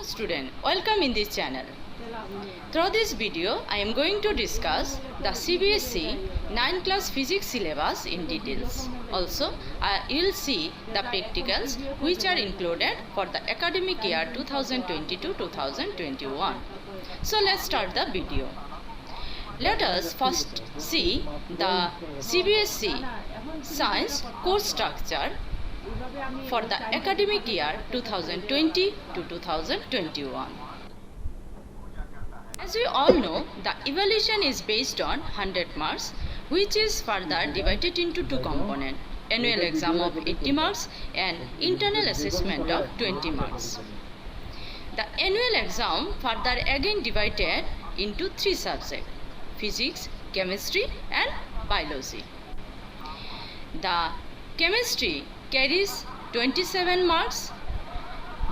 student, welcome in this channel. Through this video, I am going to discuss the CBSE 9th class physics syllabus in details. Also, you will see the practicals which are included for the academic year 2022-2021. So let's start the video. Let us first see the CBSE science course structure for the academic year 2020 to 2021. As we all know, the evaluation is based on 100 marks, which is further divided into two components: annual exam of 80 marks and internal assessment of 20 marks. The annual exam further again divided into three subjects: physics, chemistry and biology. The chemistry carries 27 marks,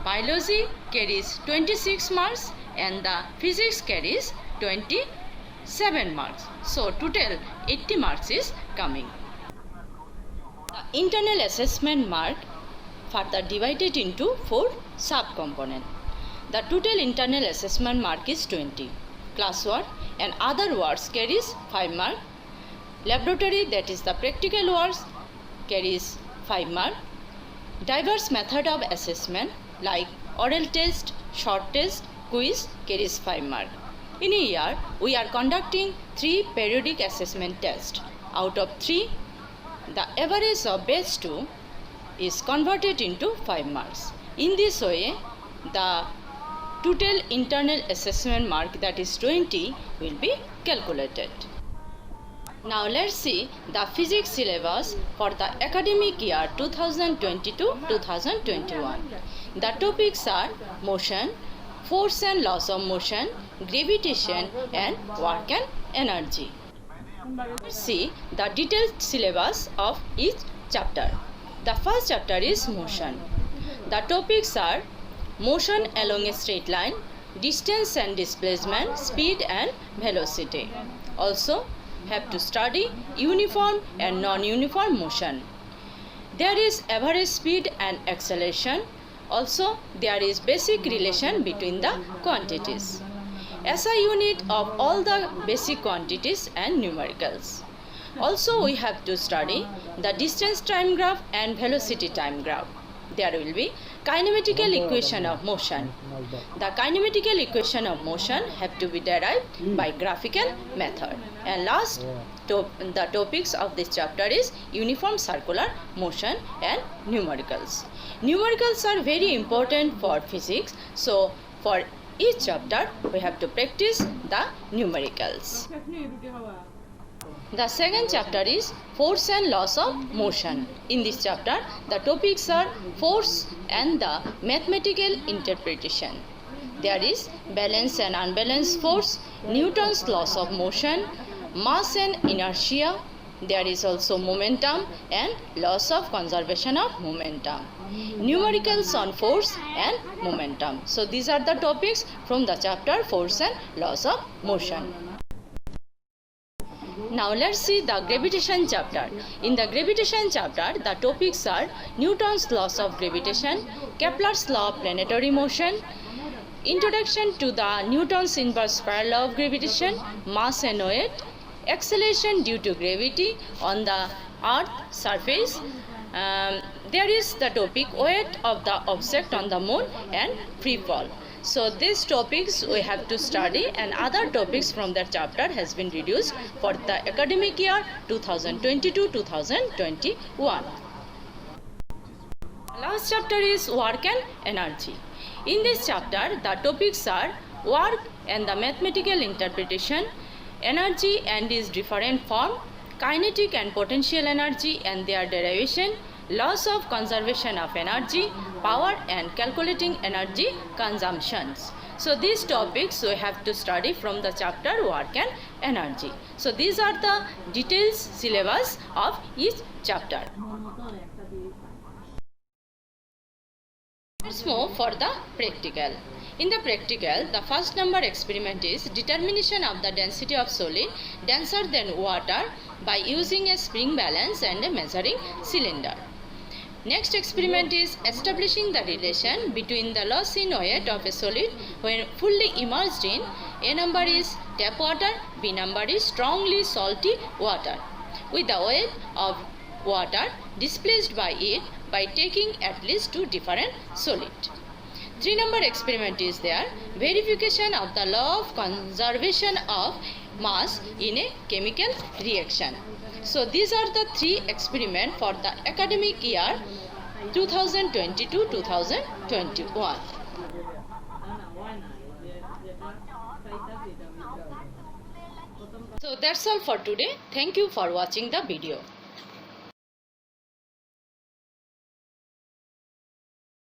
biology carries 26 marks and the physics carries 27 marks. So total 80 marks is coming. The internal assessment mark further divided into 4 sub-components. The total internal assessment mark is 20. Classwork and other works carries 5 marks. Laboratory, that is the practical works, carries 5 marks. Diverse method of assessment like oral test, short test, quiz carries 5 marks. In a year, we are conducting 3 periodic assessment tests. Out of 3, the average of batch 2 is converted into 5 marks. In this way, the total internal assessment mark, that is 20, will be calculated. Now let's see the physics syllabus for the academic year 2022-2021. The topics are motion, force and laws of motion, gravitation and work and energy. Let's see the detailed syllabus of each chapter. The first chapter is motion. The topics are motion along a straight line, distance and displacement, speed and velocity. Also, have to study uniform and non-uniform motion. There is average speed and acceleration. Also, there is basic relation between the quantities. SI unit of all the basic quantities and numericals. Also, we have to study the distance time graph and velocity time graph. There will be kinematical equation of motion. The kinematical equation of motion have to be derived by graphical method. And last, the topics of this chapter is uniform circular motion and numericals. Numericals are very important for physics. So, for each chapter, we have to practice the numericals. The second chapter is force and laws of motion. In this chapter, the topics are force and the mathematical interpretation. There is balance and unbalanced force, Newton's laws of motion, mass and inertia. There is also momentum and laws of conservation of momentum. Numericals on force and momentum. So these are the topics from the chapter force and laws of motion. Now let's see the gravitation chapter. In the gravitation chapter, the topics are Newton's laws of gravitation, Kepler's law of planetary motion, introduction to the Newton's inverse square law of gravitation, mass and weight, acceleration due to gravity on the earth surface. There is the topic weight of the object on the moon and free fall. So these topics we have to study, and other topics from that chapter has been reduced for the academic year 2022-2021. Last chapter is work and energy. In this chapter, the topics are work and the mathematical interpretation, energy and its different form, kinetic and potential energy and their derivation, laws of conservation of energy, power and calculating energy consumptions. So these topics we have to study from the chapter work and energy. So these are the details syllabus of each chapter. Let's move for the practical. In the practical, the first number experiment is determination of the density of solid denser than water by using a spring balance and a measuring cylinder. Next experiment is establishing the relation between the loss in weight of a solid when fully immersed in A number is tap water, B number is strongly salty water, with the weight of water displaced by it by taking at least two different solids. 3 number experiment is there, verification of the law of conservation of mass in a chemical reaction. So these are the 3 experiments for the academic year 2022-2021. So that's all for today. Thank you for watching the video.